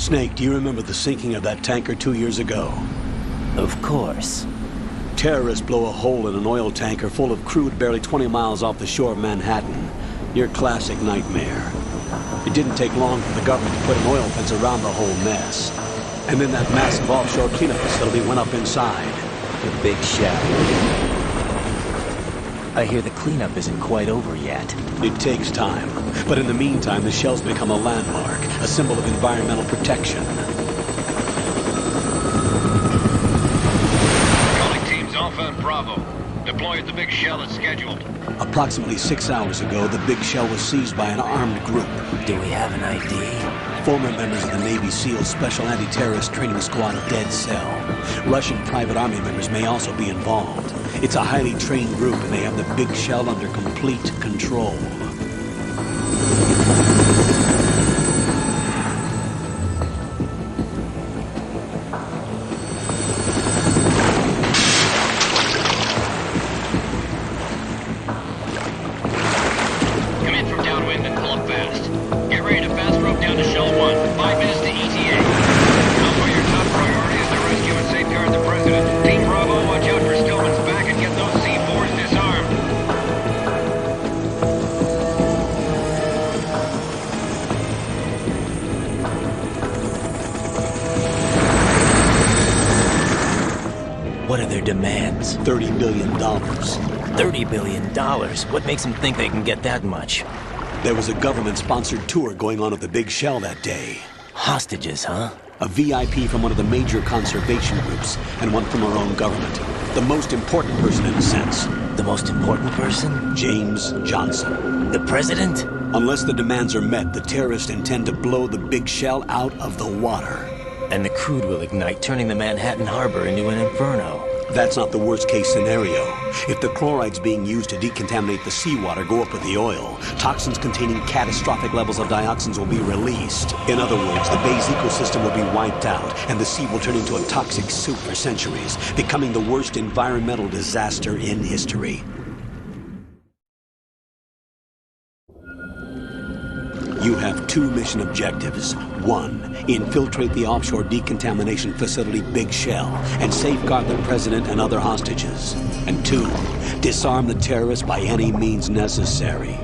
Snake, do you remember the sinking of that tanker 2 years ago? Of course. Terrorists blow a hole in an oil tanker full of crude barely 20 miles off the shore of Manhattan. Your classic nightmare. It didn't take long for the government to put an oil fence around the whole mess. And then that massive offshore cleanup facility went up inside. The big shell. I hear the cleanup isn't quite over yet. It takes time. But in the meantime, the shell's become a landmark, a symbol of environmental protection. Calling teams Alpha and Bravo. Deploy at the big shell as scheduled. Approximately 6 hours ago, the big shell was seized by an armed group. Do we have an ID? Former members of the Navy SEALs Special Anti-Terrorist Training Squad Dead Cell. Russian private army members may also be involved. It's a highly trained group, and they have the big shell under complete control. Come in from downwind and pull up fast. Get ready to fast rope down to Shell 1. 5 minutes to ETA. Alpha, your top priority is to rescue and safeguard the President. Team Bravo, watch out for Stillman's back and get those C4s disarmed. What are their demands? $30 billion. $30 billion? What makes them think they can get that much? There was a government-sponsored tour going on at the big shell that day. Hostages, huh? A VIP from one of the major conservation groups, and one from our own government. The most important person in a sense. The most important person? James Johnson. The president? Unless the demands are met, the terrorists intend to blow the big shell out of the water. And the crude will ignite, turning the Manhattan harbor into an inferno. That's not the worst-case scenario. If the chlorides being used to decontaminate the seawater go up with the oil, toxins containing catastrophic levels of dioxins will be released. In other words, the bay's ecosystem will be wiped out, and the sea will turn into a toxic soup for centuries, becoming the worst environmental disaster in history. You have 2 mission objectives. 1, infiltrate the offshore decontamination facility Big Shell and safeguard the president and other hostages. And 2, disarm the terrorists by any means necessary.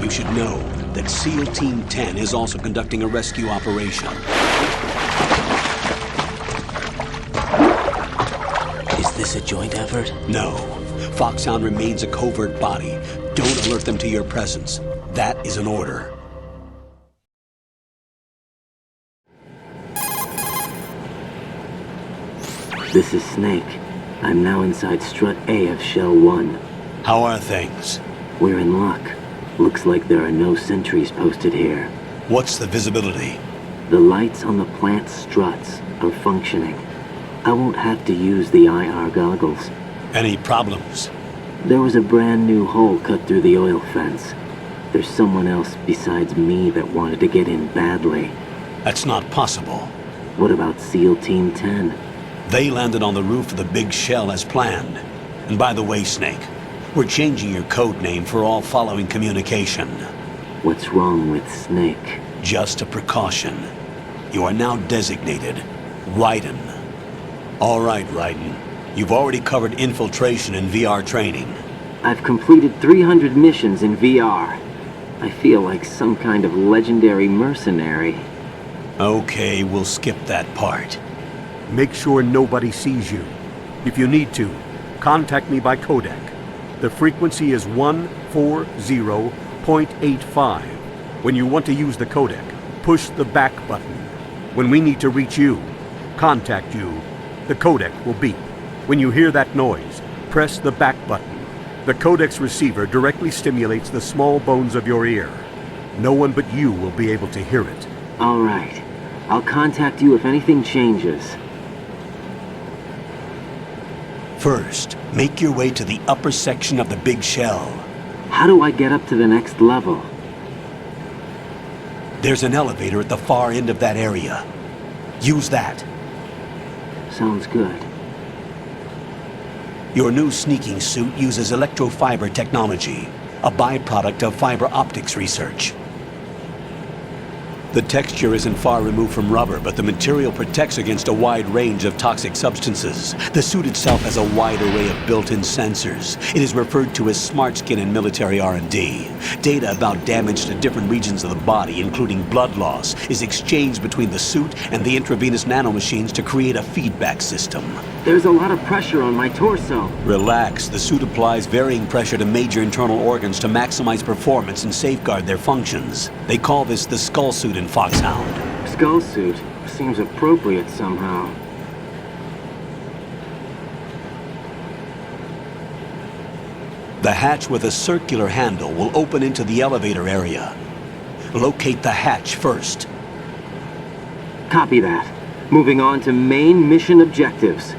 You should know that SEAL Team 10 is also conducting a rescue operation. Is this a joint effort? No. Foxhound remains a covert body. Don't alert them to your presence. That is an order. This is Snake. I'm now inside Strut A of Shell 1. How are things? We're in luck. Looks like there are no sentries posted here. What's the visibility? The lights on the plant struts are functioning. I won't have to use the IR goggles. Any problems? There was a brand new hole cut through the oil fence. There's someone else besides me that wanted to get in badly. That's not possible. What about SEAL Team 10? They landed on the roof of the Big Shell as planned. And by the way, Snake, we're changing your code name for all following communication. What's wrong with Snake? Just a precaution. You are now designated Raiden. All right, Raiden. You've already covered infiltration and VR training. I've completed 300 missions in VR. I feel like some kind of legendary mercenary. Okay, we'll skip that part. Make sure nobody sees you. If you need to, contact me by codec. The frequency is 140.85. When you want to use the codec, push the back button. When we need to reach you, contact you, the codec will beep. When you hear that noise, press the back button. The codec's receiver directly stimulates the small bones of your ear. No one but you will be able to hear it. All right. I'll contact you if anything changes. First, make your way to the upper section of the Big Shell. How do I get up to the next level? There's an elevator at the far end of that area. Use that. Sounds good. Your new sneaking suit uses electrofiber technology, a byproduct of fiber optics research. The texture isn't far removed from rubber, but the material protects against a wide range of toxic substances. The suit itself has a wide array of built-in sensors. It is referred to as smart skin in military R&D. Data about damage to different regions of the body, including blood loss, is exchanged between the suit and the intravenous nanomachines to create a feedback system. There's a lot of pressure on my torso. Relax. The suit applies varying pressure to major internal organs to maximize performance and safeguard their functions. They call this the skull suit in Foxhound. Skull suit seems appropriate somehow. The hatch with a circular handle will open into the elevator area. Locate the hatch first. Copy that. Moving on to main mission objectives.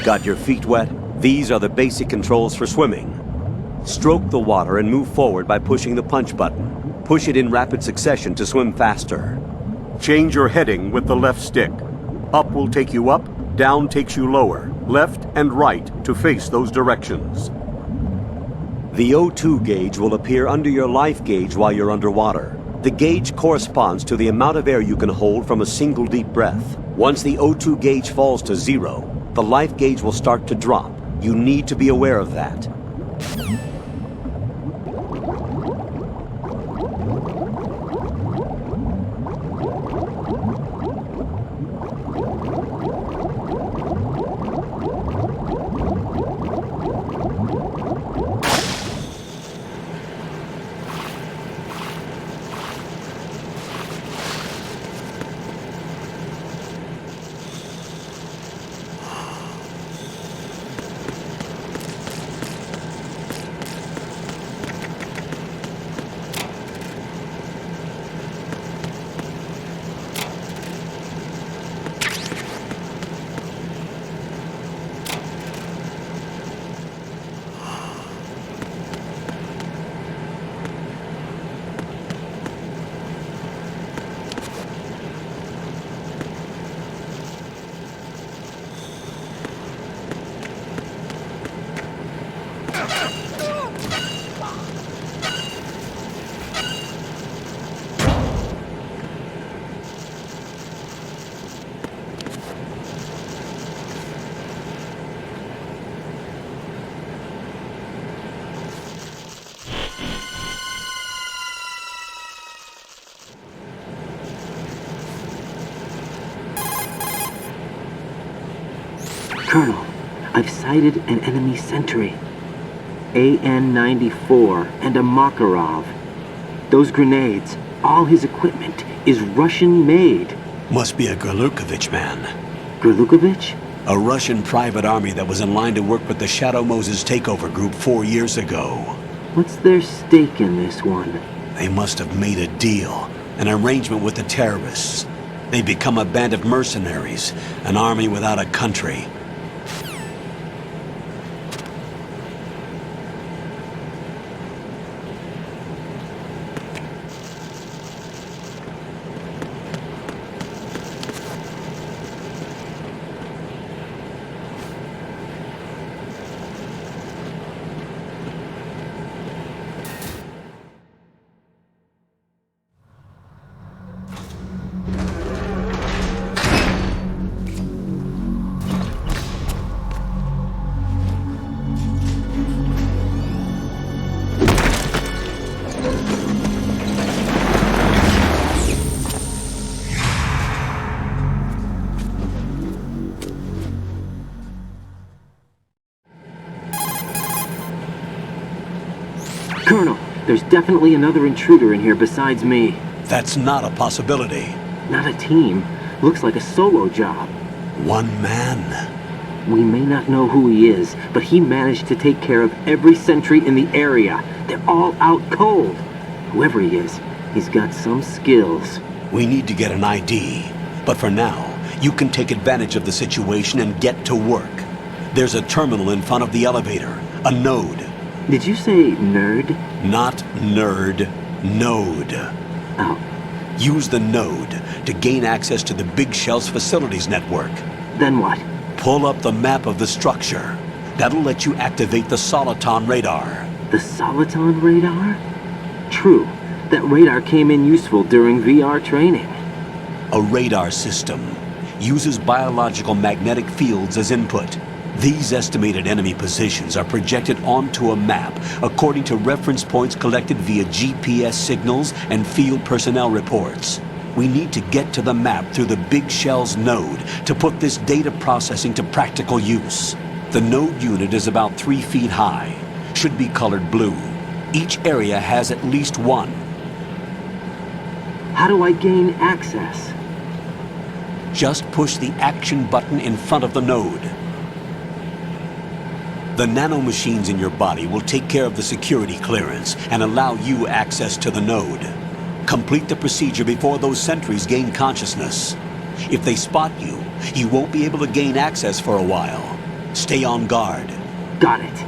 Got your feet wet? These are the basic controls for swimming. Stroke the water and move forward by pushing the punch button. Push it in rapid succession to swim faster. Change your heading with the left stick. Up will take you up, down takes you lower, left and right to face those directions. The O2 gauge will appear under your life gauge while you're underwater. The gauge corresponds to the amount of air you can hold from a single deep breath. Once the O2 gauge falls to 0, the life gauge will start to drop. You need to be aware of that. Colonel, I've sighted an enemy sentry. AN-94 and a Makarov. Those grenades, all his equipment, is Russian-made. Must be a Gorlukovich man. Gorlukovich? A Russian private army that was in line to work with the Shadow Moses takeover group 4 years ago. What's their stake in this one? They must have made a deal, an arrangement with the terrorists. They become a band of mercenaries, an army without a country. Colonel, there's definitely another intruder in here besides me. That's not a possibility. Not a team. Looks like a solo job. One man. We may not know who he is, but he managed to take care of every sentry in the area. They're all out cold. Whoever he is, he's got some skills. We need to get an ID. But for now, you can take advantage of the situation and get to work. There's a terminal in front of the elevator. A node. Did you say nerd? Not nerd. Node. Oh, Use the node to gain access to the Big Shell's facilities network. then what? Pull up the map of the structure. That'll let you activate the Soliton radar. The Soliton radar? True. That radar came in useful during VR training. A radar system uses biological magnetic fields as input. These estimated enemy positions are projected onto a map according to reference points collected via GPS signals and field personnel reports. We need to get to the map through the Big Shell's node to put this data processing to practical use. The node unit is about 3 feet high, should be colored blue. Each area has at least one. How do I gain access? Just push the action button in front of the node. The nanomachines in your body will take care of the security clearance and allow you access to the node. Complete the procedure before those sentries gain consciousness. If they spot you, you won't be able to gain access for a while. Stay on guard. Got it.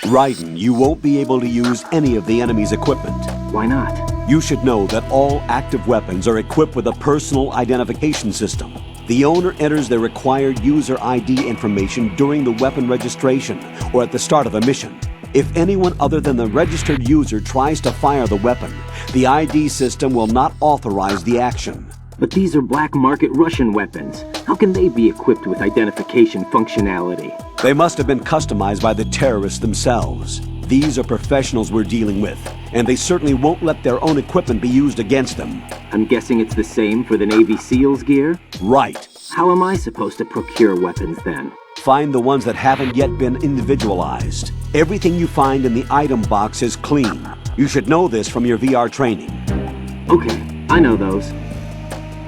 Raiden, you won't be able to use any of the enemy's equipment. Why not? You should know that all active weapons are equipped with a personal identification system. The owner enters their required user ID information during the weapon registration or at the start of the mission. If anyone other than the registered user tries to fire the weapon, the ID system will not authorize the action. But these are black market Russian weapons. How can they be equipped with identification functionality? They must have been customized by the terrorists themselves. These are professionals we're dealing with, and they certainly won't let their own equipment be used against them. I'm guessing it's the same for the Navy SEALs gear? Right. How am I supposed to procure weapons then? Find the ones that haven't yet been individualized. Everything you find in the item box is clean. You should know this from your VR training. Okay, I know those.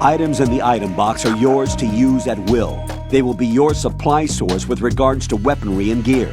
Items in the item box are yours to use at will. They will be your supply source with regards to weaponry and gear.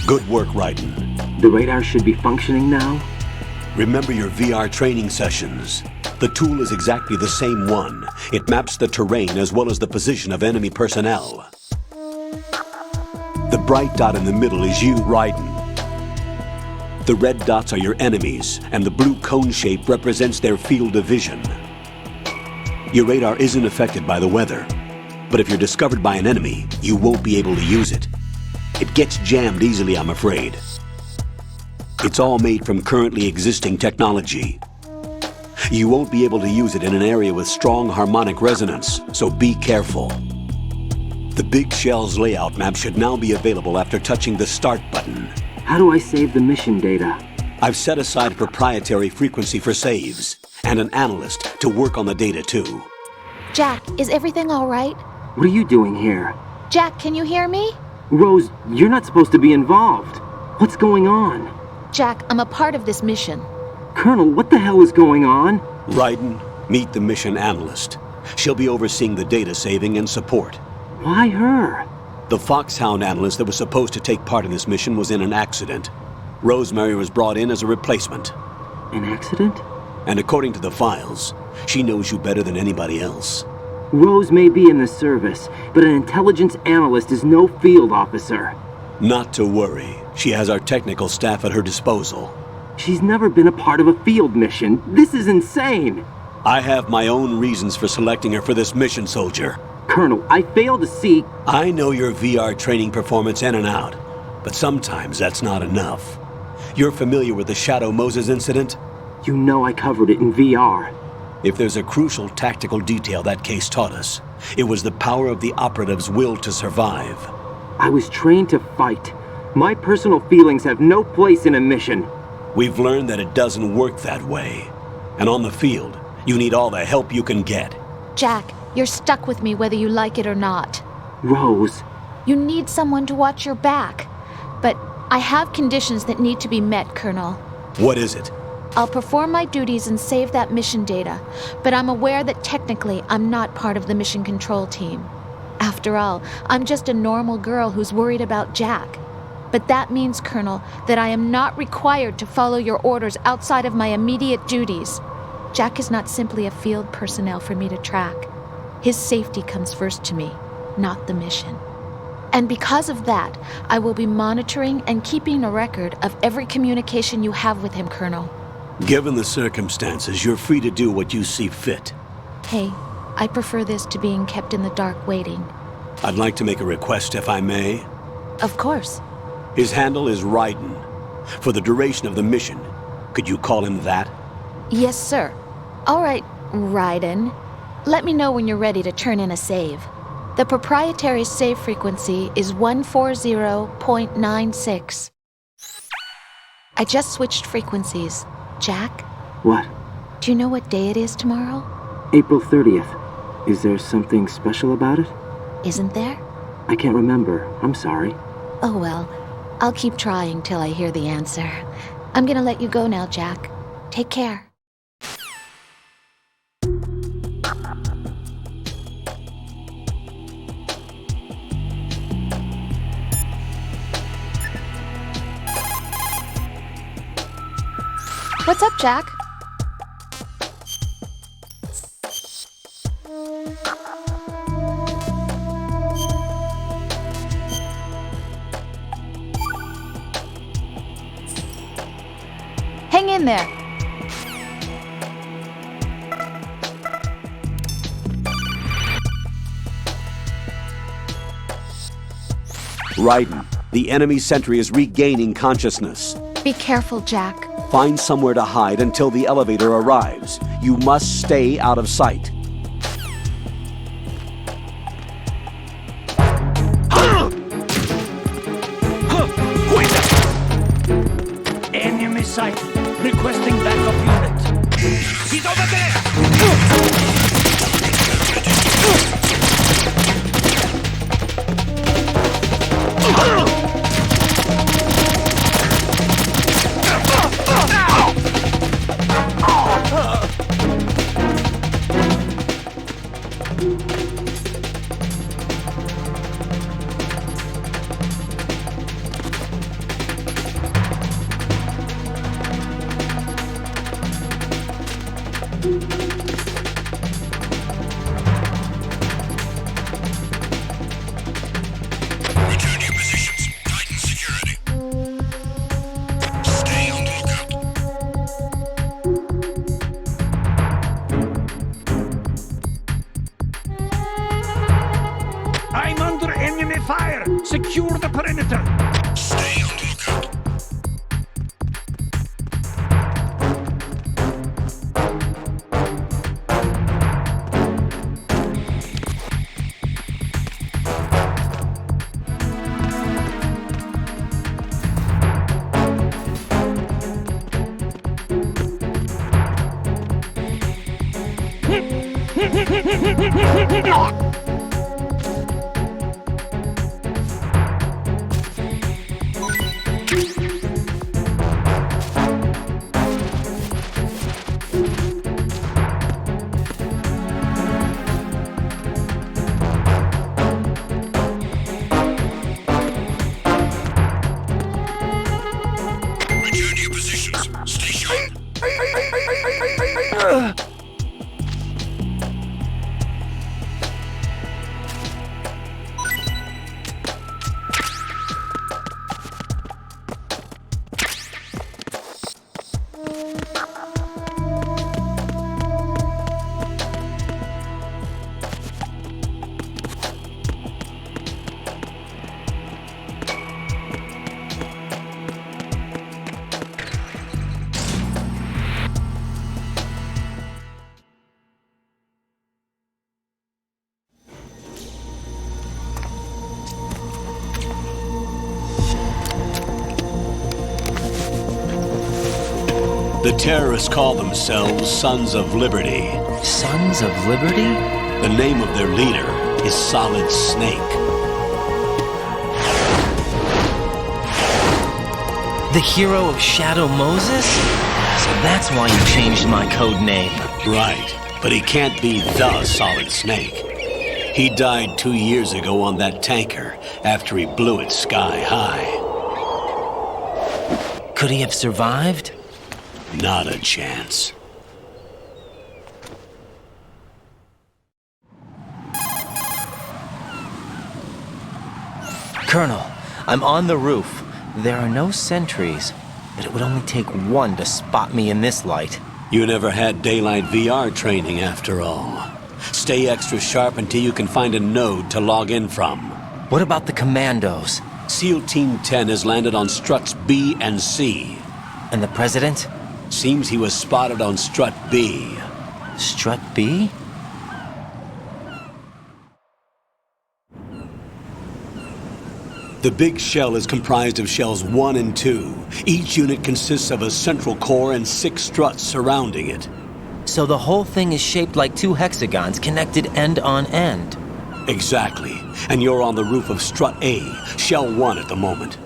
Good work, Raiden. The radar should be functioning now? Remember your VR training sessions. The tool is exactly the same one. It maps the terrain as well as the position of enemy personnel. The bright dot in the middle is you, Raiden. The red dots are your enemies, and the blue cone shape represents their field of vision. Your radar isn't affected by the weather, but if you're discovered by an enemy, you won't be able to use it. It gets jammed easily, I'm afraid. It's all made from currently existing technology. You won't be able to use it in an area with strong harmonic resonance, so be careful. The Big Shell's layout map should now be available after touching the Start button. How do I save the mission data? I've set aside a proprietary frequency for saves, and an analyst to work on the data too. Jack, is everything all right? What are you doing here? Jack, can you hear me? Rose, you're not supposed to be involved. What's going on? Jack, I'm a part of this mission. Colonel, what the hell is going on? Raiden, meet the mission analyst. She'll be overseeing the data saving and support. Why her? The Foxhound analyst that was supposed to take part in this mission was in an accident. Rosemary was brought in as a replacement. An accident? And according to the files, she knows you better than anybody else. Rose may be in the service, but an intelligence analyst is no field officer. Not to worry. She has our technical staff at her disposal. She's never been a part of a field mission. This is insane! I have my own reasons for selecting her for this mission, soldier. Colonel, I fail to see... I know your VR training performance in and out, but sometimes that's not enough. You're familiar with the Shadow Moses incident? You know I covered it in VR. If there's a crucial tactical detail that case taught us, it was the power of the operative's will to survive. I was trained to fight. My personal feelings have no place in a mission. We've learned that it doesn't work that way. And on the field, you need all the help you can get. Jack, you're stuck with me whether you like it or not. Rose. You need someone to watch your back. But I have conditions that need to be met, Colonel. What is it? I'll perform my duties and save that mission data, but I'm aware that technically I'm not part of the mission control team. After all, I'm just a normal girl who's worried about Jack. But that means, Colonel, that I am not required to follow your orders outside of my immediate duties. Jack is not simply a field personnel for me to track. His safety comes first to me, not the mission. And because of that, I will be monitoring and keeping a record of every communication you have with him, Colonel. Given the circumstances, you're free to do what you see fit. Hey, I prefer this to being kept in the dark waiting. I'd like to make a request, if I may. Of course. His handle is Raiden. For the duration of the mission, could you call him that? Yes, sir. All right, Raiden. Let me know when you're ready to turn in a save. The proprietary save frequency is 140.96. I just switched frequencies. Jack? What? Do you know what day it is tomorrow? April 30th. Is there something special about it? Isn't there? I can't remember. I'm sorry. Oh well, I'll keep trying till I hear the answer. I'm gonna let you go now, Jack. Take care. What's up, Jack? Hang in there. Raiden, the enemy sentry is regaining consciousness. Be careful, Jack. Find somewhere to hide until the elevator arrives. You must stay out of sight. Enemy sight. Requesting backup unit. He's over there! Return to your positions. Tighten security. Stay on the lookout. I'm under enemy fire! Secure the perimeter! Stay on the lookout. Return to your positions. Stay sharp. The terrorists call themselves Sons of Liberty. Sons of Liberty? The name of their leader is Solid Snake. The hero of Shadow Moses? So that's why you changed my code name. Right, but he can't be the Solid Snake. He died 2 years ago on that tanker after he blew it sky high. Could he have survived? Not a chance. Colonel, I'm on the roof. There are no sentries, but it would only take one to spot me in this light. You never had daylight VR training after all. Stay extra sharp until you can find a node to log in from. What about the commandos? SEAL Team 10 has landed on struts B and C. And the president? Seems he was spotted on strut B. Strut B? The big shell is comprised of shells 1 and 2. Each unit consists of a central core and 6 struts surrounding it. So the whole thing is shaped like 2 hexagons connected end on end. Exactly. And you're on the roof of strut A, shell 1 at the moment.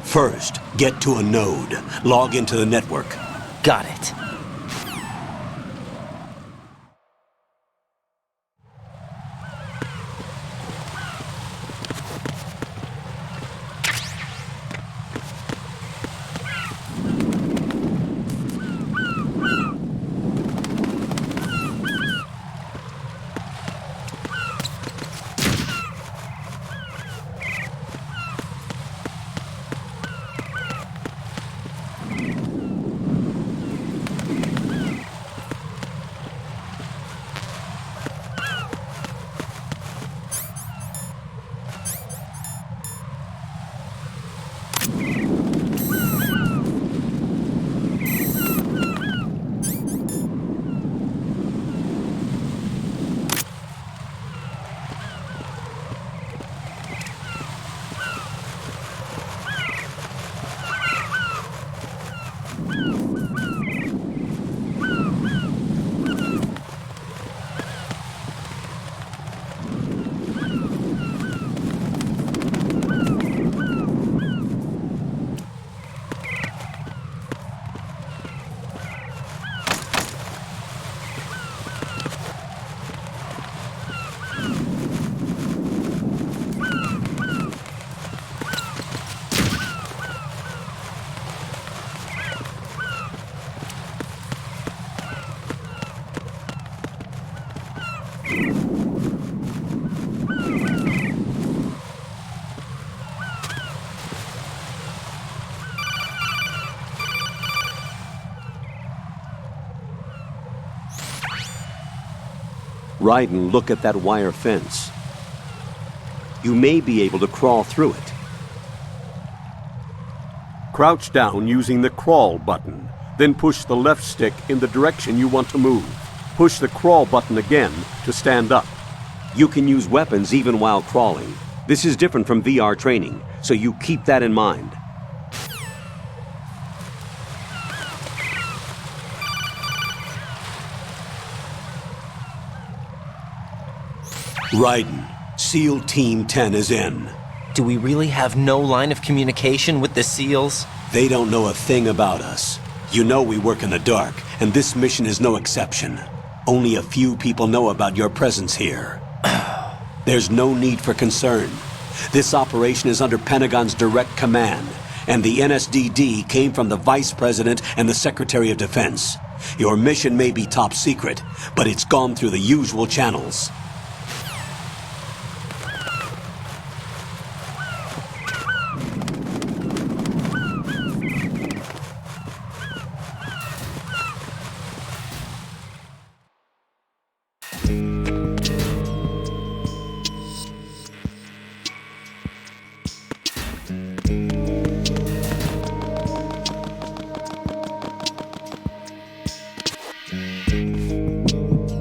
First, get to a node. Log into the network. Got it. Raiden, look at that wire fence. You may be able to crawl through it. Crouch down using the crawl button. Then push the left stick in the direction you want to move. Push the crawl button again to stand up. You can use weapons even while crawling. This is different from VR training, so you keep that in mind. Raiden, SEAL Team 10 is in. Do we really have no line of communication with the SEALs? They don't know a thing about us. You know we work in the dark, and this mission is no exception. Only a few people know about your presence here. There's no need for concern. This operation is under Pentagon's direct command, and the NSDD came from the Vice President and the Secretary of Defense. Your mission may be top secret, but it's gone through the usual channels.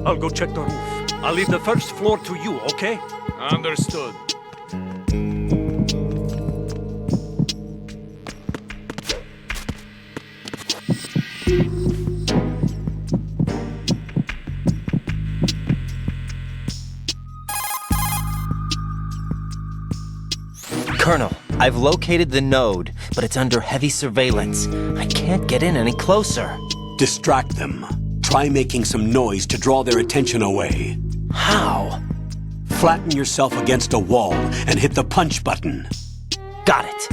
I'll go check the roof. I'll leave the first floor to you, okay? Understood. Colonel, I've located the node, but it's under heavy surveillance. I can't get in any closer. Distract them. Try making some noise to draw their attention away. How? Flatten yourself against a wall and hit the punch button. Got it.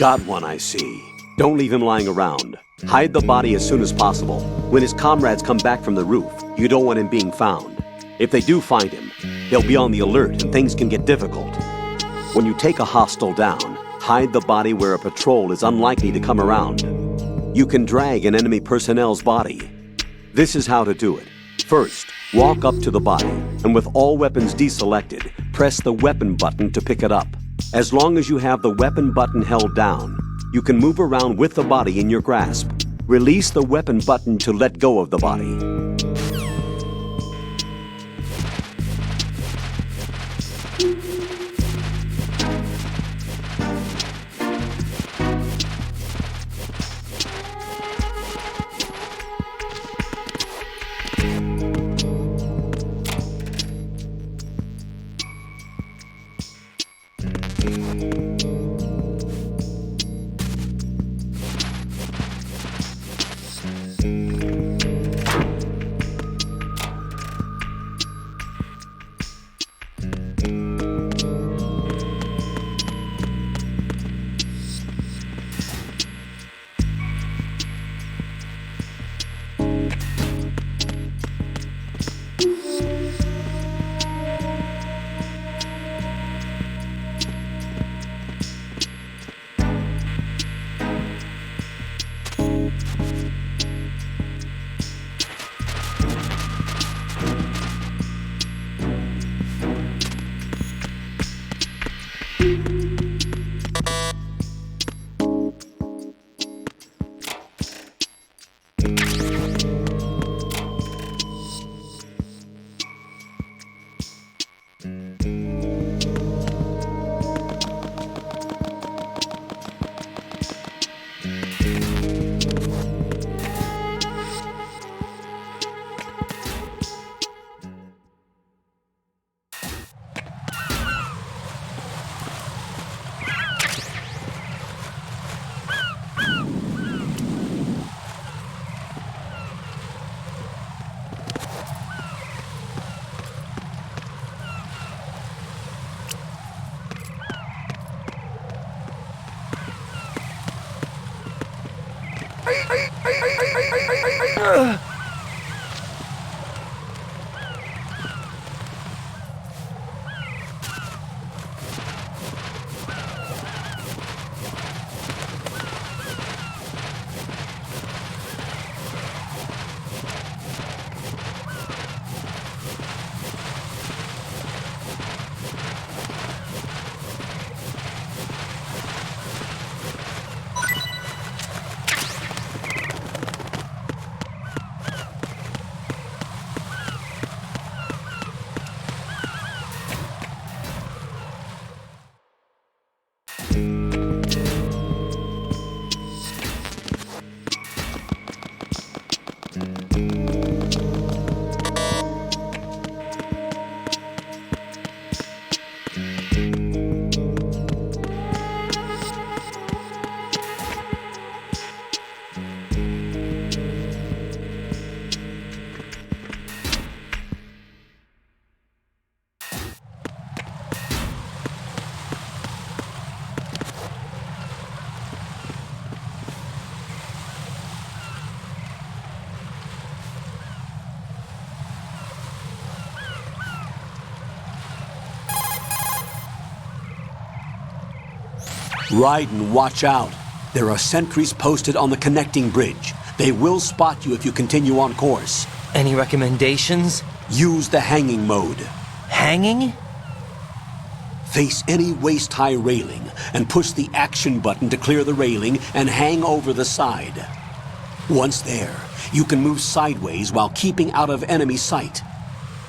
Got one, I see. Don't leave him lying around. Hide the body as soon as possible. When his comrades come back from the roof, you don't want him being found. If they do find him, they'll be on the alert and things can get difficult. When you take a hostile down, hide the body where a patrol is unlikely to come around. You can drag an enemy personnel's body. This is how to do it. First, walk up to the body, and with all weapons deselected, press the weapon button to pick it up. As long as you have the weapon button held down, you can move around with the body in your grasp. Release the weapon button to let go of the body. Raiden, watch out. There are sentries posted on the connecting bridge. They will spot you if you continue on course. Any recommendations? Use the hanging mode. Hanging? Face any waist-high railing and push the action button to clear the railing and hang over the side. Once there, you can move sideways while keeping out of enemy sight.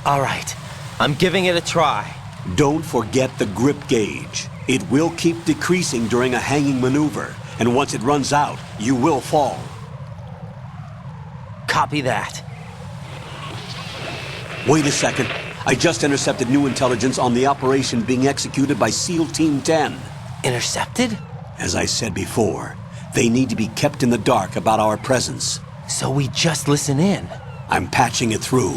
All right, I'm giving it a try. Don't forget the grip gauge. It will keep decreasing during a hanging maneuver, and once it runs out, you will fall. Copy that. Wait a second. I just intercepted new intelligence on the operation being executed by SEAL Team 10. Intercepted? As I said before, they need to be kept in the dark about our presence. So we just listen in. I'm patching it through.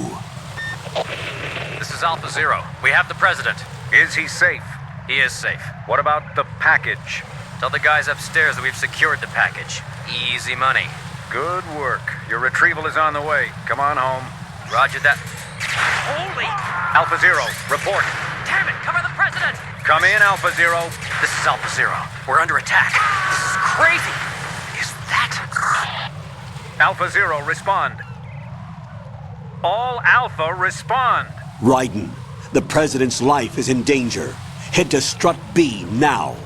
This is Alpha Zero. We have the President. Is he safe? He is safe. What about the package? Tell the guys upstairs that we've secured the package. Easy money. Good work. Your retrieval is on the way. Come on home. Roger that. Holy! Alpha Zero, report. Damn it! Cover the President! Come in, Alpha Zero. This is Alpha Zero. We're under attack. This is crazy! Is that... Alpha Zero, respond. All Alpha, respond. Raiden, the President's life is in danger. Head to Strut B now.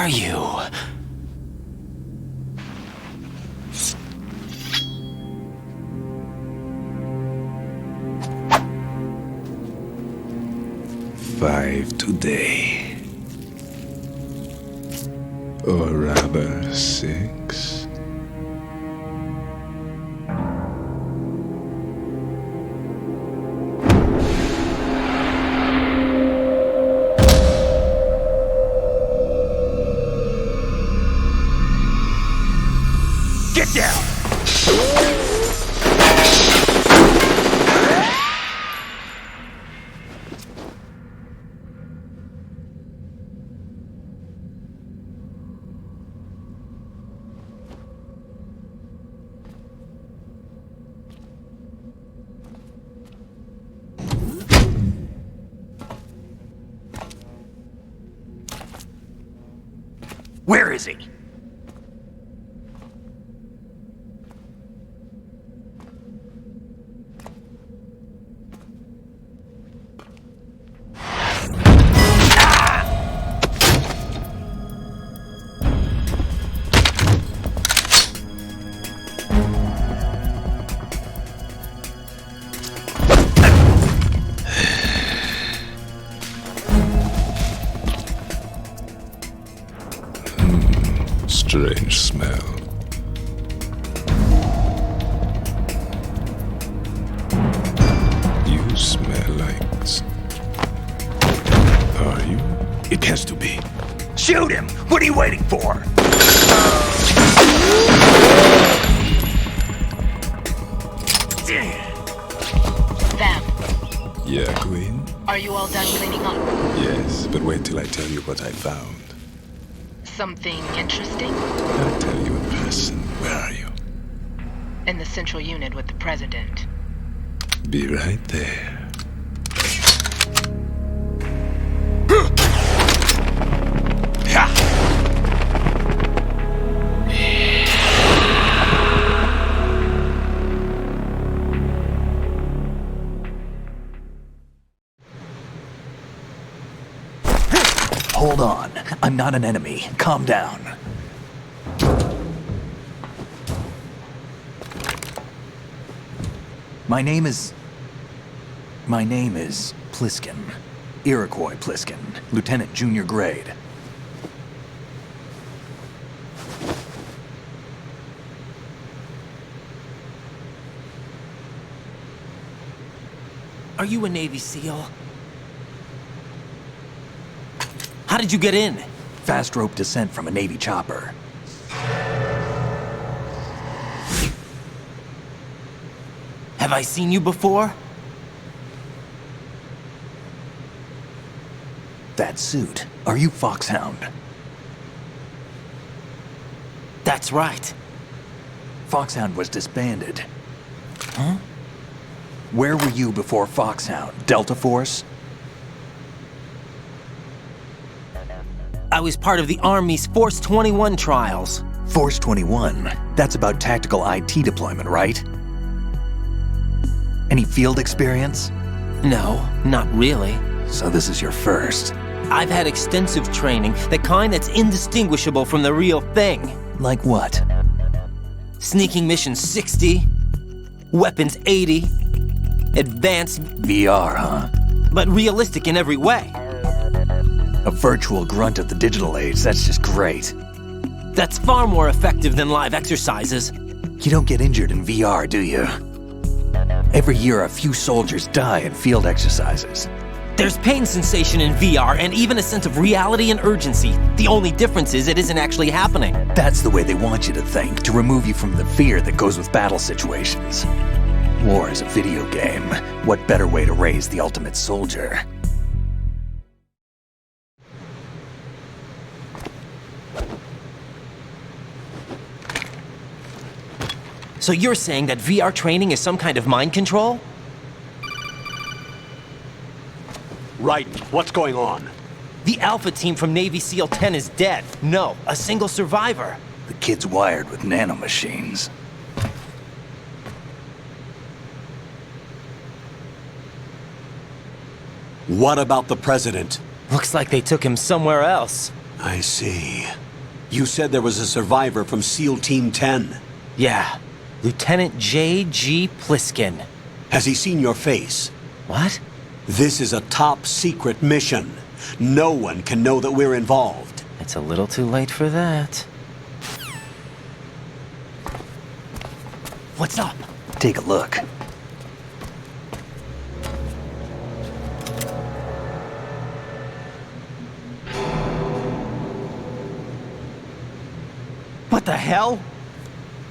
are you? Five today. Or rather, 6. Get down! Where is he? Strange smell. You smell like... Are you? It has to be. Shoot him! What are you waiting for? Them. Yeah, Queen? Are you all done cleaning up? Yes, but wait till I tell you what I found. Something interesting? I'll tell you in person. Where are you? In the central unit with the president. Be right there. Hold on. I'm not an enemy. Calm down. My name is Pliskin. Iroquois Pliskin. Lieutenant Junior Grade. Are you a Navy SEAL? How did you get in? Fast rope descent from a Navy chopper. Have I seen you before? That suit. Are you Foxhound? That's right. Foxhound was disbanded. Huh? Where were you before Foxhound? Delta Force? I was part of the Army's Force 21 trials. Force 21? That's about tactical IT deployment, right? Any field experience? No, not really. So this is your first. I've had extensive training, the kind that's indistinguishable from the real thing. Like what? Sneaking mission 60, weapons 80, advanced... VR, huh? But realistic in every way. A virtual grunt of the digital age, that's just great. That's far more effective than live exercises. You don't get injured in VR, do you? Every year, a few soldiers die in field exercises. There's pain sensation in VR and even a sense of reality and urgency. The only difference is it isn't actually happening. That's the way they want you to think, to remove you from the fear that goes with battle situations. War is a video game. What better way to raise the ultimate soldier? So you're saying that VR training is some kind of mind control? Raiden, what's going on? The Alpha team from Navy SEAL 10 is dead. No, a single survivor. The kid's wired with nanomachines. What about the president? Looks like they took him somewhere else. I see. You said there was a survivor from SEAL Team 10. Yeah, Lieutenant J.G. Pliskin. Has he seen your face? What? This is a top secret mission. No one can know that we're involved. It's a little too late for that. What's up? Take a look. What the hell?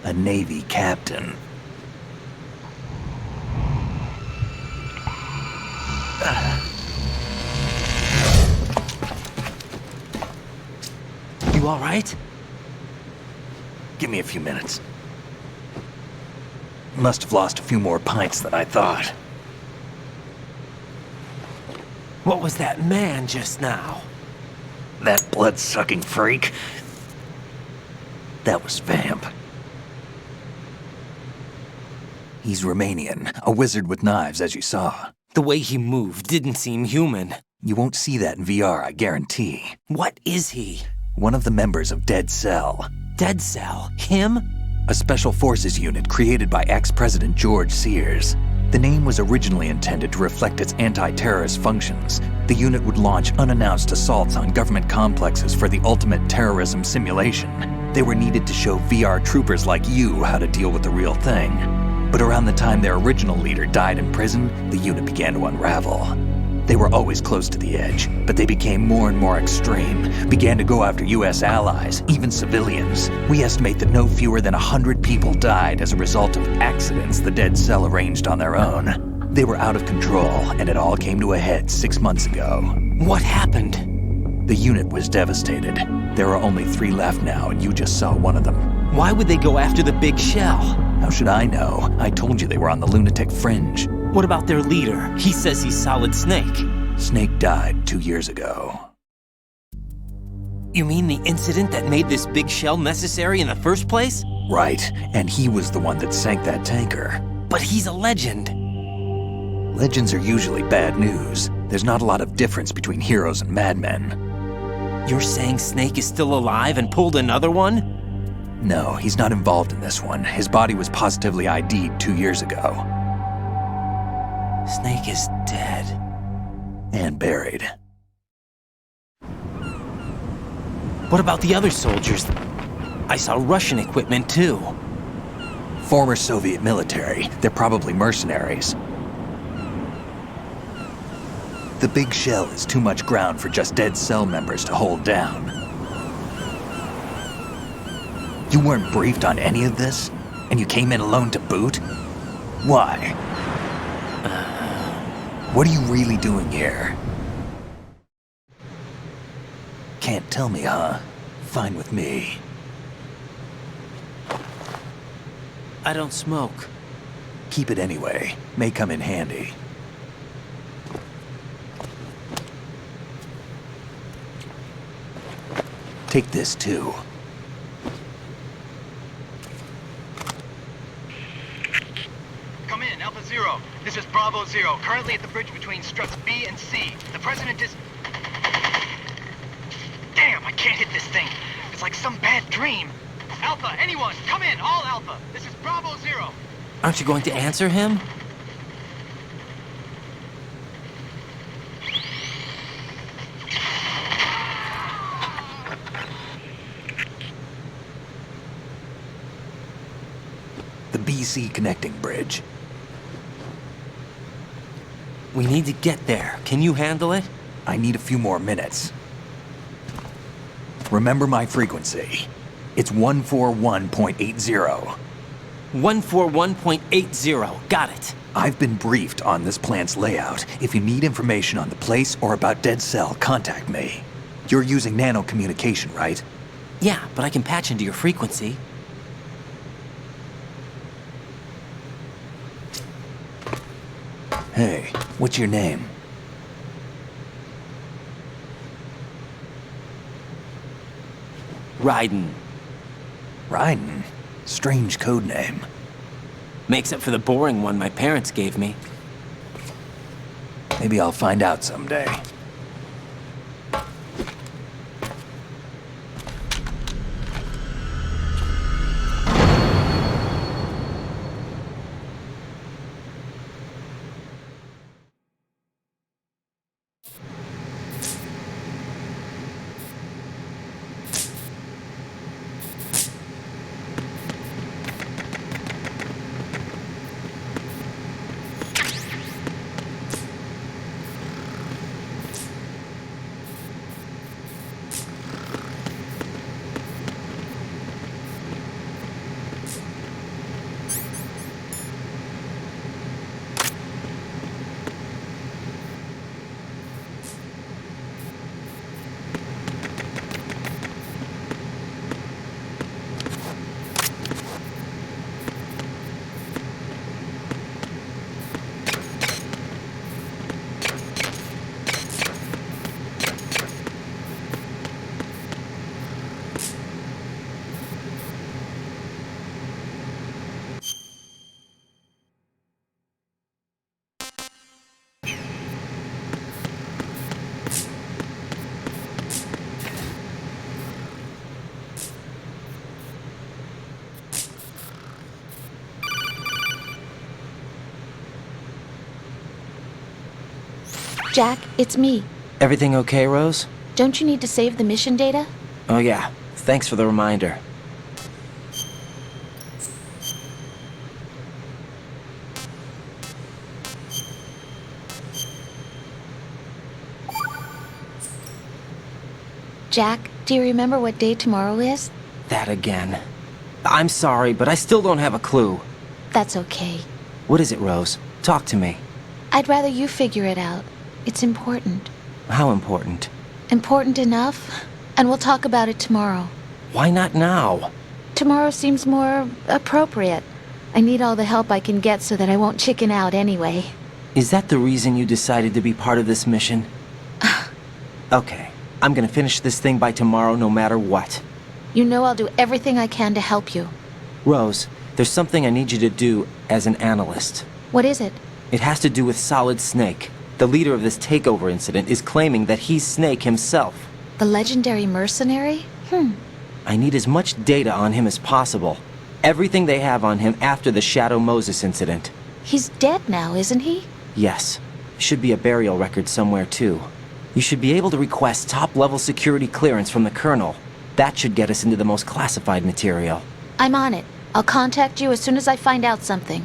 A Navy captain. You all right? Give me a few minutes. Must have lost a few more pints than I thought. What was that man just now? That blood-sucking freak? That was Vamp. He's Romanian, a wizard with knives, as you saw. The way he moved didn't seem human. You won't see that in VR, I guarantee. What is he? One of the members of Dead Cell. Dead Cell? Him? A special forces unit created by ex-President George Sears. The name was originally intended to reflect its anti-terrorist functions. The unit would launch unannounced assaults on government complexes for the ultimate terrorism simulation. They were needed to show VR troopers like you how to deal with the real thing. But around the time their original leader died in prison, the unit began to unravel. They were always close to the edge, but they became more and more extreme, began to go after US allies, even civilians. We estimate that no fewer than 100 people died as a result of accidents the Dead Cell arranged on their own. They were out of control, and it all came to a head 6 months ago. What happened? The unit was devastated. There are only 3 left now, and you just saw one of them. Why would they go after the big shell? How should I know? I told you they were on the lunatic fringe. What about their leader? He says he's Solid Snake. Snake died 2 years ago. You mean the incident that made this big shell necessary in the first place? Right, and he was the one that sank that tanker. But he's a legend. Legends are usually bad news. There's not a lot of difference between heroes and madmen. You're saying Snake is still alive and pulled another one? No, he's not involved in this one. His body was positively ID'd 2 years ago. Snake is dead. And buried. What about the other soldiers? I saw Russian equipment too. Former Soviet military. They're probably mercenaries. The big shell is too much ground for just Dead Cell members to hold down. You weren't briefed on any of this? And you came in alone to boot? Why? What are you really doing here? Can't tell me, huh? Fine with me. I don't smoke. Keep it anyway. May come in handy. Take this too. Come in, Alpha Zero. This is Bravo Zero, currently at the bridge between struts B and C. The President is... Damn, I can't hit this thing. It's like some bad dream. Alpha, anyone, come in, all Alpha. This is Bravo Zero. Aren't you going to answer him? The BC connecting bridge. We need to get there. Can you handle it? I need a few more minutes. Remember my frequency. It's 141.80. 141.80. Got it. I've been briefed on this plant's layout. If you need information on the place or about Dead Cell, contact me. You're using nano communication, right? Yeah, but I can patch into your frequency. Hey, what's your name? Raiden. Raiden? Strange code name. Makes up for the boring one my parents gave me. Maybe I'll find out someday. Jack, it's me. Everything okay, Rose? Don't you need to save the mission data? Oh yeah, thanks for the reminder. Jack, do you remember what day tomorrow is? That again. I'm sorry, but I still don't have a clue. That's okay. What is it, Rose? Talk to me. I'd rather you figure it out. It's important. How important? Important enough, and we'll talk about it tomorrow. Why not now? Tomorrow seems more appropriate. I need all the help I can get so that I won't chicken out anyway. Is that the reason you decided to be part of this mission? Okay, I'm gonna finish this thing by tomorrow no matter what. You know I'll do everything I can to help you. Rose, there's something I need you to do as an analyst. What is it? It has to do with Solid Snake. The leader of this takeover incident is claiming that he's Snake himself. The legendary mercenary? I need as much data on him as possible. Everything they have on him after the Shadow Moses incident. He's dead now, isn't he? Yes. Should be a burial record somewhere, too. You should be able to request top-level security clearance from the Colonel. That should get us into the most classified material. I'm on it. I'll contact you as soon as I find out something.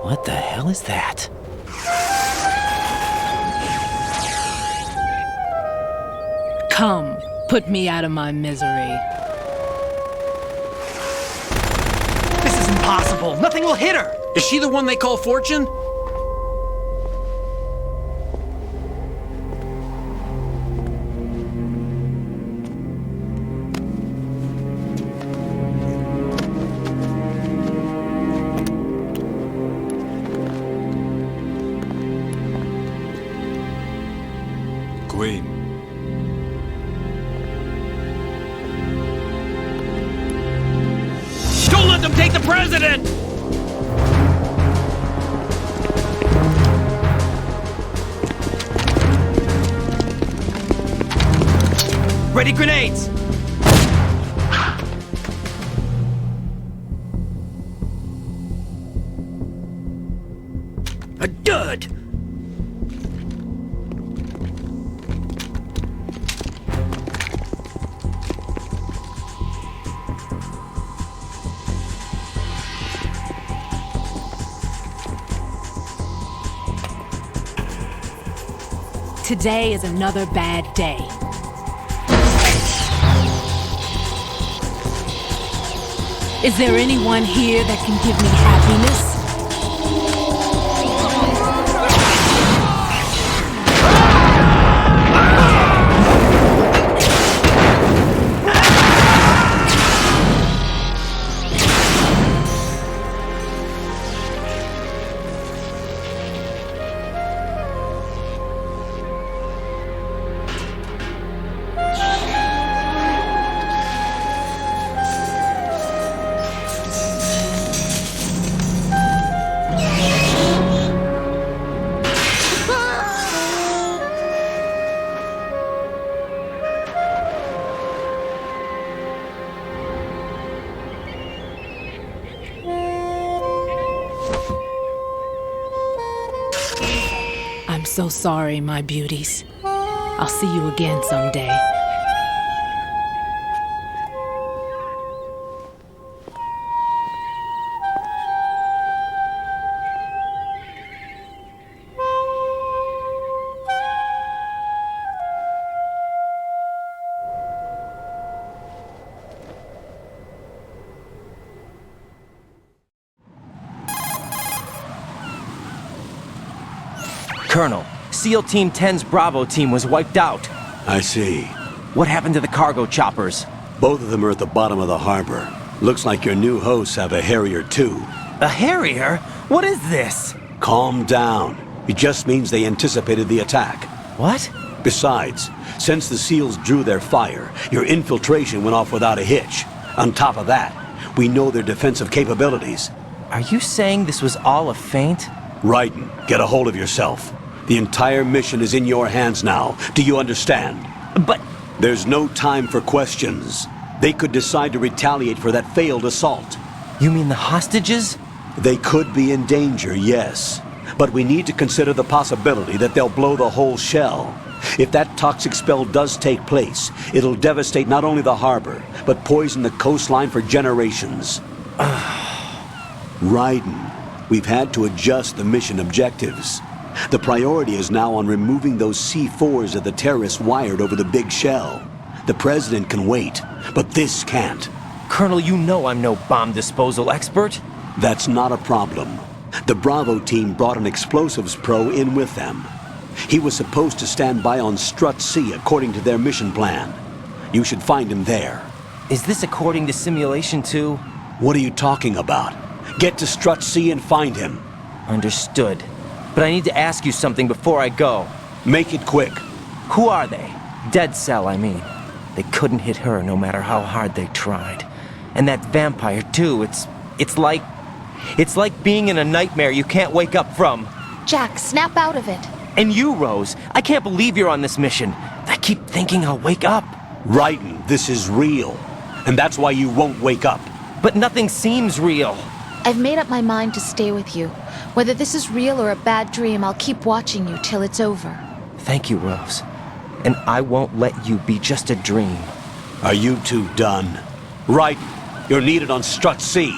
What the hell is that? Come, put me out of my misery. This is impossible. Nothing will hit her. Is she the one they call Fortune? Queen. Don't let them take the president! Ready grenades! A dud! Today is another bad day. Is there anyone here that can give me happiness? so sorry, my beauties. I'll see you again someday. Colonel, SEAL Team 10's Bravo team was wiped out. I see. What happened to the cargo choppers? Both of them are at the bottom of the harbor. Looks like your new hosts have a Harrier too. A Harrier? What is this? Calm down. It just means they anticipated the attack. What? Besides, since the SEALs drew their fire, your infiltration went off without a hitch. On top of that, we know their defensive capabilities. Are you saying this was all a feint? Raiden, get a hold of yourself. The entire mission is in your hands now. Do you understand? But... There's no time for questions. They could decide to retaliate for that failed assault. You mean the hostages? They could be in danger, yes. But we need to consider the possibility that they'll blow the whole shell. If that toxic spell does take place, it'll devastate not only the harbor, but poison the coastline for generations. Raiden, we've had to adjust the mission objectives. The priority is now on removing those C4s that the terrorists wired over the big shell. The President can wait, but this can't. Colonel, you know I'm no bomb disposal expert. That's not a problem. The Bravo team brought an explosives pro in with them. He was supposed to stand by on Strut C according to their mission plan. You should find him there. Is this according to simulation too? What are you talking about? Get to Strut C and find him. Understood. But I need to ask you something before I go. Make it quick. Who are they? Dead Cell, I mean. They couldn't hit her no matter how hard they tried. And that vampire too, it's like being in a nightmare you can't wake up from. Jack, snap out of it. And you, Rose, I can't believe you're on this mission. I keep thinking I'll wake up. Raiden, this is real. And that's why you won't wake up. But nothing seems real. I've made up my mind to stay with you. Whether this is real or a bad dream, I'll keep watching you till it's over. Thank you, Rose. And I won't let you be just a dream. Are you two done? Raiden, you're needed on Strut C.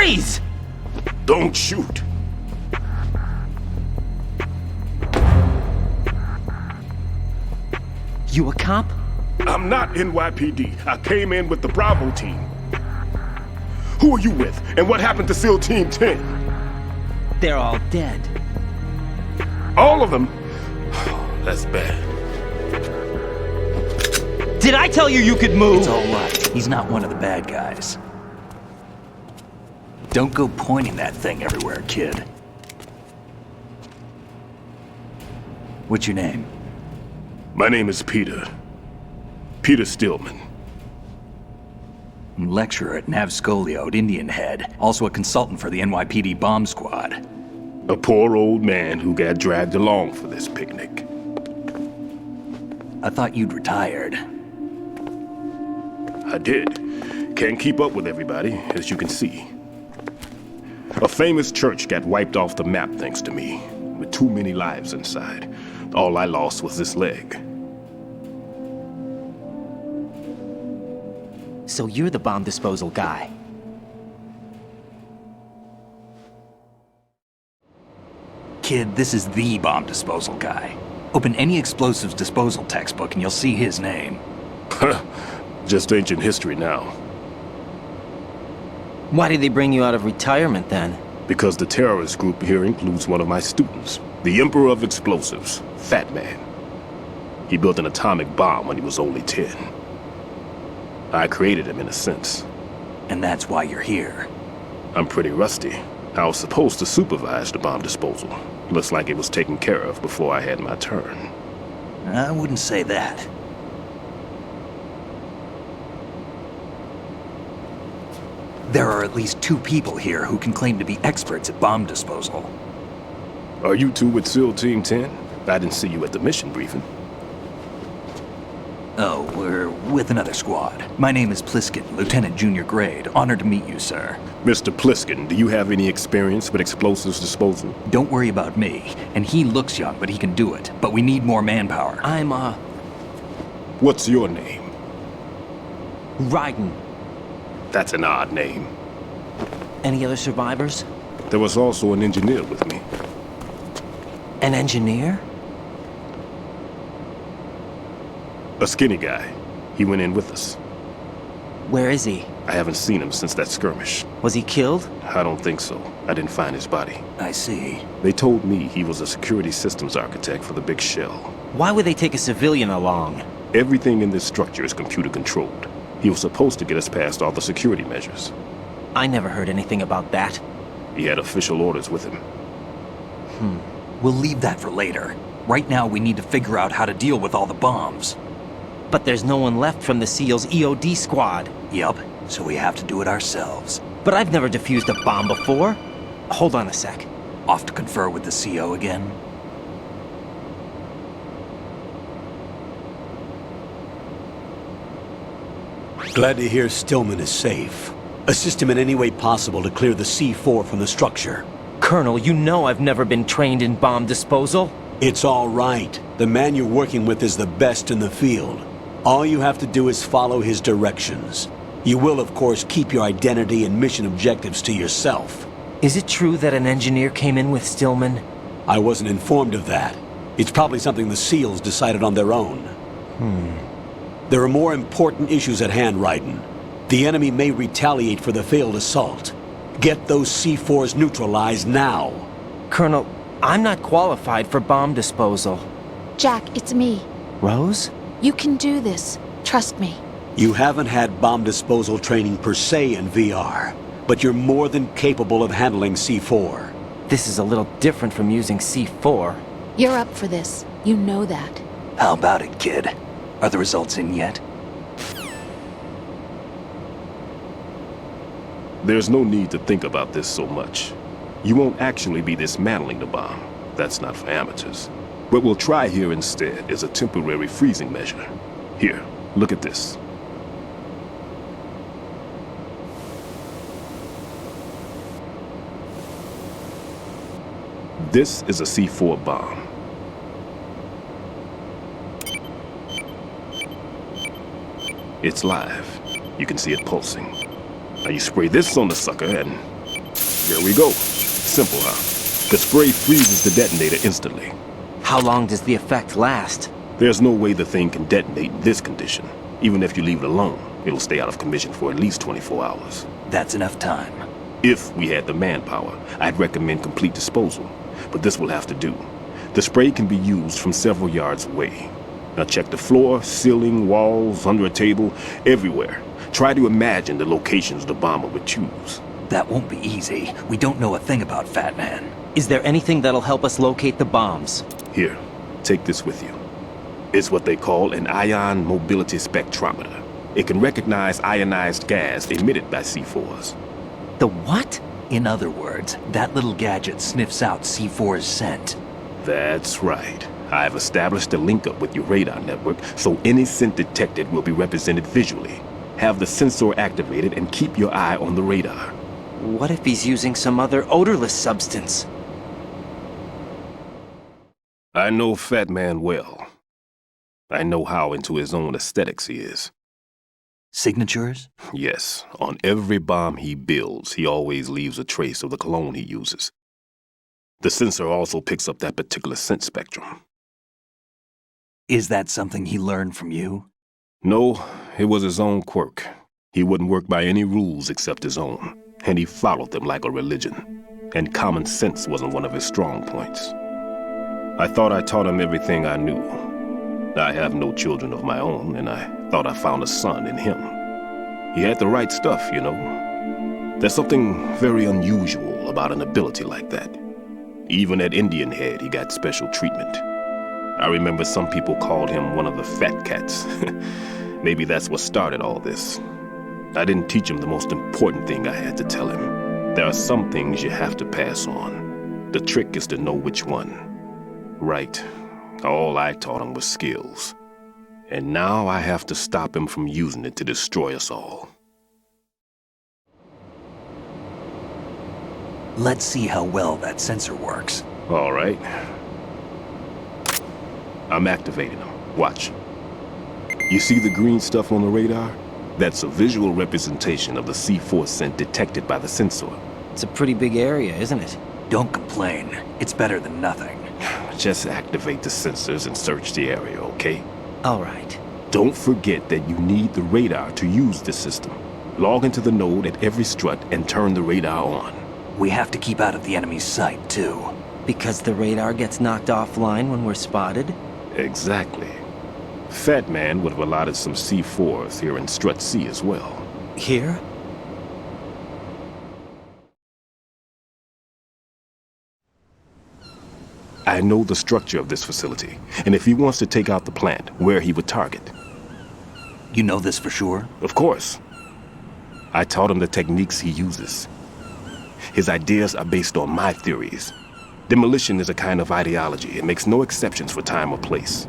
Freeze! Don't shoot. You a cop? I'm not NYPD. I came in with the Bravo team. Who are you with? And what happened to SEAL Team 10? They're all dead. All of them? That's bad. Did I tell you you could move? It's all right. He's not one of the bad guys. Don't go pointing that thing everywhere, kid. What's your name? My name is Peter. Peter Stillman. Lecturer at Nav Scolio at Indian Head. Also a consultant for the NYPD bomb squad. A poor old man who got dragged along for this picnic. I thought you'd retired. I did. Can't keep up with everybody, as you can see. A famous church got wiped off the map thanks to me, with too many lives inside. All I lost was this leg. So you're the bomb disposal guy. Kid, this is the bomb disposal guy. Open any explosives disposal textbook and you'll see his name. Just ancient history now. Why did they bring you out of retirement then? Because the terrorist group here includes one of my students, the Emperor of Explosives, Fat Man. He built an atomic bomb when he was only 10. I created him in a sense. And that's why you're here. I'm pretty rusty. I was supposed to supervise the bomb disposal. Looks like it was taken care of before I had my turn. I wouldn't say that. There are at least 2 people here who can claim to be experts at bomb disposal. Are you two with SEAL Team 10? I didn't see you at the mission briefing. Oh, we're with another squad. My name is Pliskin, Lieutenant Junior Grade. Honored to meet you, sir. Mr. Pliskin, do you have any experience with explosives disposal? Don't worry about me. And he looks young, but he can do it. But we need more manpower. I'm, What's your name? Raiden. That's an odd name. Any other survivors? There was also an engineer with me. An engineer? A skinny guy. He went in with us. Where is he? I haven't seen him since that skirmish. Was he killed? I don't think so. I didn't find his body. I see. They told me he was a security systems architect for the big shell. Why would they take a civilian along? Everything in this structure is computer controlled. He was supposed to get us past all the security measures. I never heard anything about that. He had official orders with him. We'll leave that for later. Right now, we need to figure out how to deal with all the bombs. But there's no one left from the SEAL's EOD squad. Yup, so we have to do it ourselves. But I've never defused a bomb before. Hold on a sec. Off to confer with the CO again? Glad to hear Stillman is safe. Assist him in any way possible to clear the C4 from the structure. Colonel, you know I've never been trained in bomb disposal. It's all right. The man you're working with is the best in the field. All you have to do is follow his directions. You will, of course, keep your identity and mission objectives to yourself. Is it true that an engineer came in with Stillman? I wasn't informed of that. It's probably something the SEALs decided on their own. There are more important issues at hand, Raiden. The enemy may retaliate for the failed assault. Get those C4s neutralized now. Colonel, I'm not qualified for bomb disposal. Jack, it's me. Rose? You can do this. Trust me. You haven't had bomb disposal training per se in VR, but you're more than capable of handling C4. This is a little different from using C4. You're up for this. You know that. How about it, kid? Are the results in yet? There's no need to think about this so much. You won't actually be dismantling the bomb. That's not for amateurs. What we'll try here instead is a temporary freezing measure. Here, look at this. This is a C4 bomb. It's live. You can see it pulsing. Now you spray this on the sucker and There we go. Simple, huh? The spray freezes the detonator instantly. How long does the effect last? There's no way the thing can detonate in this condition. Even if you leave it alone, it'll stay out of commission for at least 24 hours. That's enough time. If we had the manpower, I'd recommend complete disposal. But this will have to do. The spray can be used from several yards away. Now check the floor, ceiling, walls, under a table, everywhere. Try to imagine the locations the bomber would choose. That won't be easy. We don't know a thing about Fat Man. Is there anything that'll help us locate the bombs? Here, take this with you. It's what they call an ion mobility spectrometer. It can recognize ionized gas emitted by C4s. The what? In other words, that little gadget sniffs out C4's scent. That's right. I've established a link up with your radar network, so any scent detected will be represented visually. Have the sensor activated and keep your eye on the radar. What if he's using some other odorless substance? I know Fat Man well. I know how into his own aesthetics he is. Signatures? Yes, on every bomb he builds, he always leaves a trace of the cologne he uses. The sensor also picks up that particular scent spectrum. Is that something he learned from you? No, it was his own quirk. He wouldn't work by any rules except his own, and he followed them like a religion. And common sense wasn't one of his strong points. I thought I taught him everything I knew. I have no children of my own, and I thought I found a son in him. He had the right stuff, you know. There's something very unusual about an ability like that. Even at Indian Head, he got special treatment. I remember some people called him one of the fat cats. Maybe that's what started all this. I didn't teach him the most important thing I had to tell him. There are some things you have to pass on. The trick is to know which one. Right. All I taught him was skills. And now I have to stop him from using it to destroy us all. Let's see how well that sensor works. All right. I'm activating them. Watch. You see the green stuff on the radar? That's a visual representation of the C4 scent detected by the sensor. It's a pretty big area, isn't it? Don't complain. It's better than nothing. Just activate the sensors and search the area, okay? All right. Don't forget that you need the radar to use the system. Log into the node at every strut and turn the radar on. We have to keep out of the enemy's sight, too. Because the radar gets knocked offline when we're spotted? Exactly. Fat Man would have allotted some C4s here in Strut C as well. Here? I know the structure of this facility, and if he wants to take out the plant, where he would target. You know this for sure? Of course. I taught him the techniques he uses. His ideas are based on my theories. Demolition is a kind of ideology. It makes no exceptions for time or place.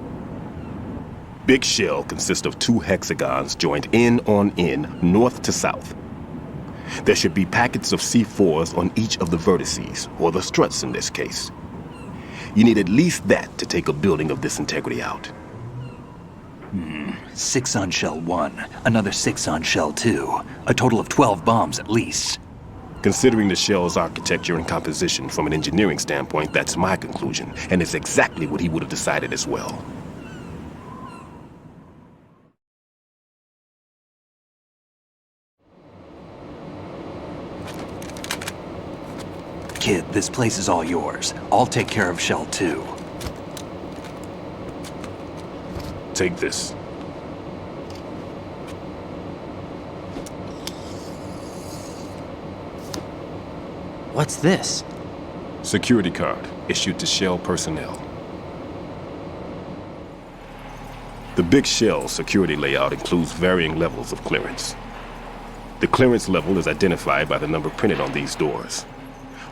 Big shell consists of 2 hexagons joined end on end, north to south. There should be packets of C4s on each of the vertices, or the struts in this case. You need at least that to take a building of this integrity out. 6 on shell 1, another 6 on shell 2. A total of 12 bombs at least. Considering the shell's architecture and composition from an engineering standpoint, that's my conclusion, and it's exactly what he would have decided as well. Kid, this place is all yours. I'll take care of shell 2. Take this. What's this? Security card, issued to Shell personnel. The Big Shell security layout includes varying levels of clearance. The clearance level is identified by the number printed on these doors.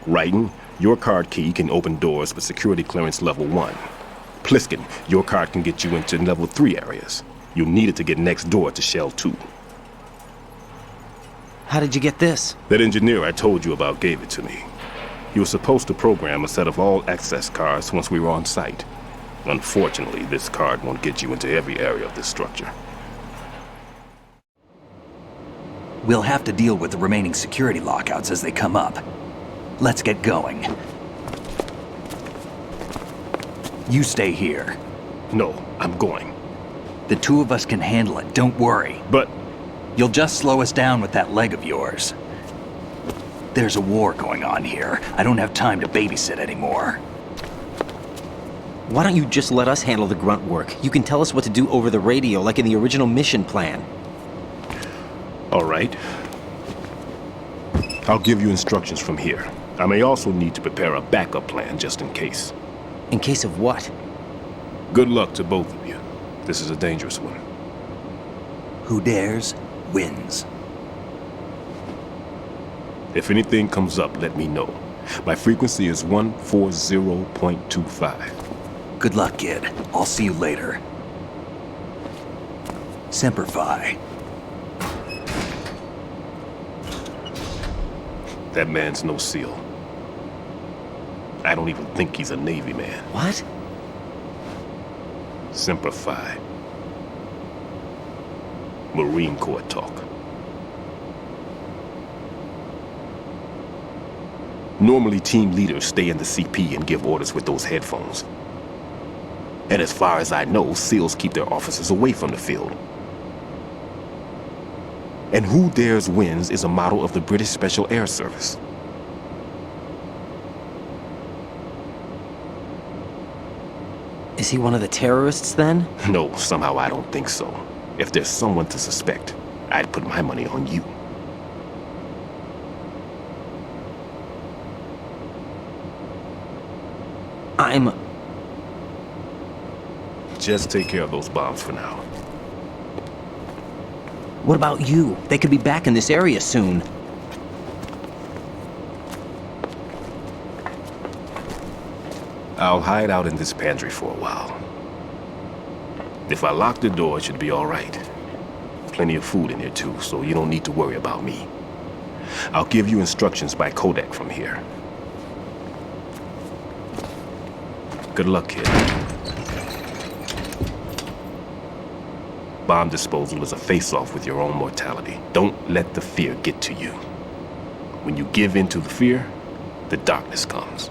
Raiden, your card key can open doors with security clearance level 1. Pliskin, your card can get you into level 3 areas. You'll need it to get next door to Shell 2. How did you get this? That engineer I told you about gave it to me. He was supposed to program a set of all access cards once we were on site. Unfortunately, this card won't get you into every area of this structure. We'll have to deal with the remaining security lockouts as they come up. Let's get going. You stay here. No, I'm going. The two of us can handle it, don't worry. But... You'll just slow us down with that leg of yours. There's a war going on here. I don't have time to babysit anymore. Why don't you just let us handle the grunt work? You can tell us what to do over the radio, like in the original mission plan. All right. I'll give you instructions from here. I may also need to prepare a backup plan just in case. In case of what? Good luck to both of you. This is a dangerous one. Who dares, wins. If anything comes up, let me know. My frequency is 140.25. Good luck, kid. I'll see you later. Semper Fi. That man's no SEAL. I don't even think he's a Navy man. What? Semper Fi. Marine Corps talk. Normally, team leaders stay in the CP and give orders with those headphones. And as far as I know, SEALs keep their officers away from the field. And Who Dares Wins is a model of the British Special Air Service. Is he one of the terrorists, then? No, somehow I don't think so. If there's someone to suspect, I'd put my money on you. Just take care of those bombs for now. What about you? They could be back in this area soon. I'll hide out in this pantry for a while. If I lock the door, it should be all right. Plenty of food in here too, so you don't need to worry about me. I'll give you instructions by codec from here. Good luck, kid. Bomb disposal is a face-off with your own mortality. Don't let the fear get to you. When you give in to the fear, the darkness comes.